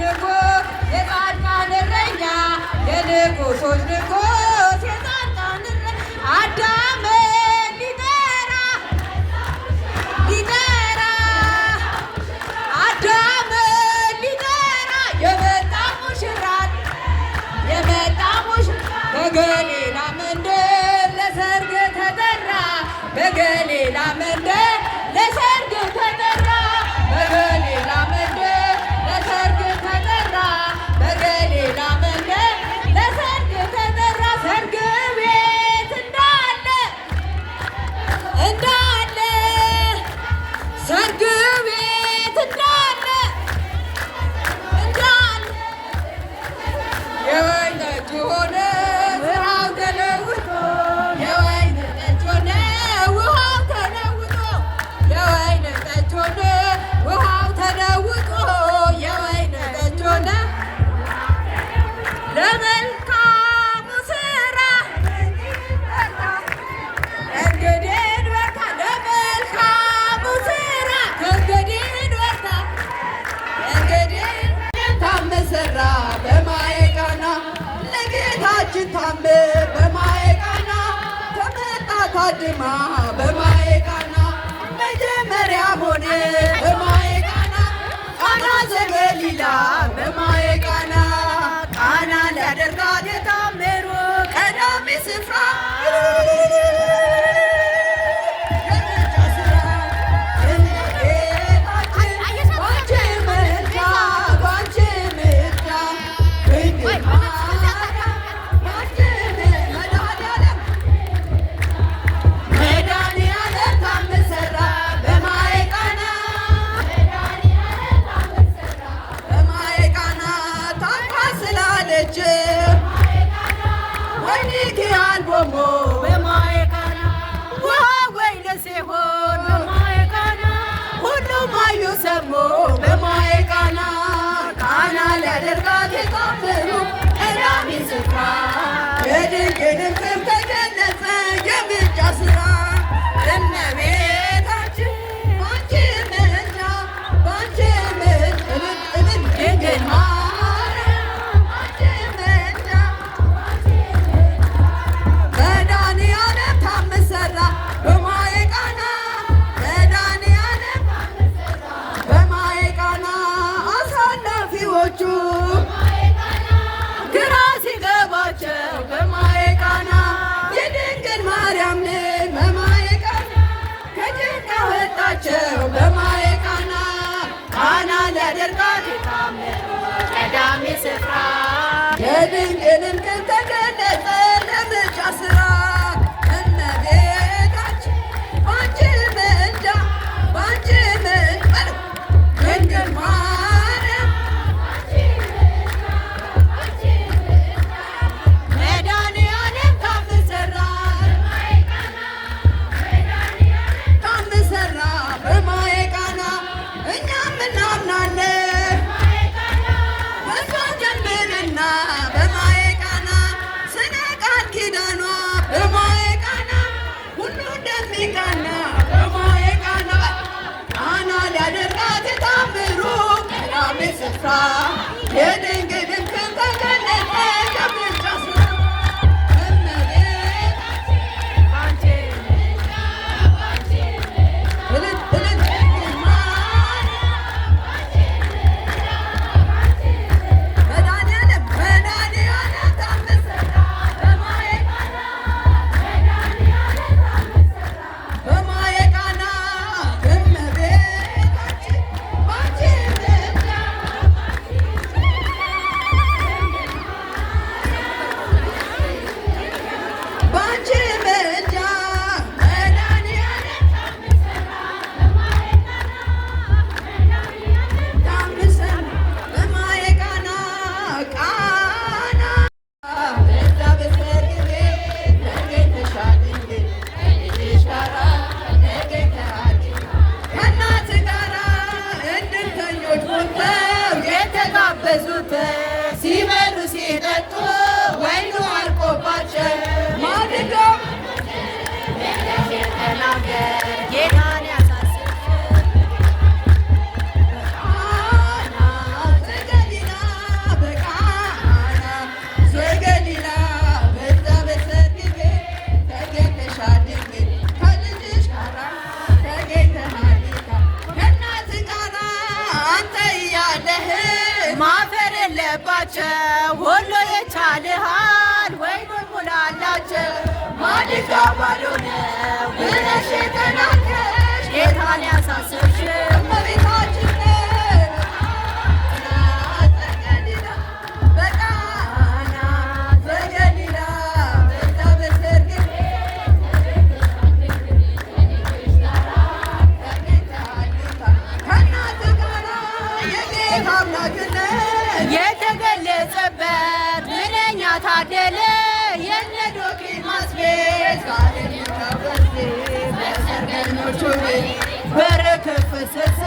ንጉሥ የጻድቃን እረኛ የንጉሶች ንጉሥ የጻድቃን እረኛ አዳምን ሊጠራ አዳምን ሊጠራ የመጣ ሙሽራት በገሊላ መንደር ለሰርግ ተጠራ በገሊላ መንደር ለሰርግ ተጠራ በገሊላ መንደር ለሰርግ ተጠራ በገሊላ መንደር ለሰርግ ተጠራ ሰርግ ቤት እንዳለ ሰርግ ቤት እንዳለ የወይን ጠጅ ሆነ ውሃው ተለውጦ የወይን ጠጅ ሆነ ውሃው ተለውጦ የወይን ጠጅ ሆነ ውሃው ተለውጦ የወይን ጠጅ ሆነ ለመልካሙ ስራ እንግዲህ እንበርታ ለመልካሙ ስራ ከእንግዲህ እንበርታ እንግዲህ ታመሰራ በማየ ቃና ለጌታችን ታምር በማየ ቃና ተመጣ ታድማ በማየ ቃና መጀመሪያ ሆነ በማየ ቃና ቃና ዘገሊላ በማየ ቃና ቃና ሊያደርጋት የታምሩ ቀዳሚ ስፍራ ሰሞ በማየ ቃና ቃና ሊያደርጋት የታምሩ ቀዳሚ ስፍራ የድንግልን ስም ተገለጸ የምልጃ ስራ እመቤታችን ባንቺ ምልጃ ባንቺ ድንግል ማርያም ባንቺ ምልጃ መድኃኒዓለም ታምር ሠራ በማየ ቃና ግራ ሲገባቸው በማየ ቃና የድንግል ማርያም ልጅ በማየ ቃና ከጭንቅ አወጣቸው በማየ ቃና ቃና ሊያደርጋት የታምሩ ቀዳሚ ስፍራ የድንግልን ክብር ተገለጸ ለምልጃ ስራ እመቤታችን ባንቺ ምልጃ ባንቺ ድንግል ስፍራ የድንግልን ክብር ተገለጠ የምልጃ ስራ የገባቸው ሁሉ የቻልሃል ወይ ሙላላቸው ማድጋ ባልሆነ ብለሽ የተናገርሽ ጌታን ያሳሰብሽ እመቤታችን በቃና ዘገሊላ በዛ በሰርግ ከእናት ጋራ የጌታ አምላክነት የተገለጸበት ምንኛ ታደለ የነ ዶኪማስ ቤት ዛሬ በሰርገኞቹ ቤት በረከት ፈሰሰ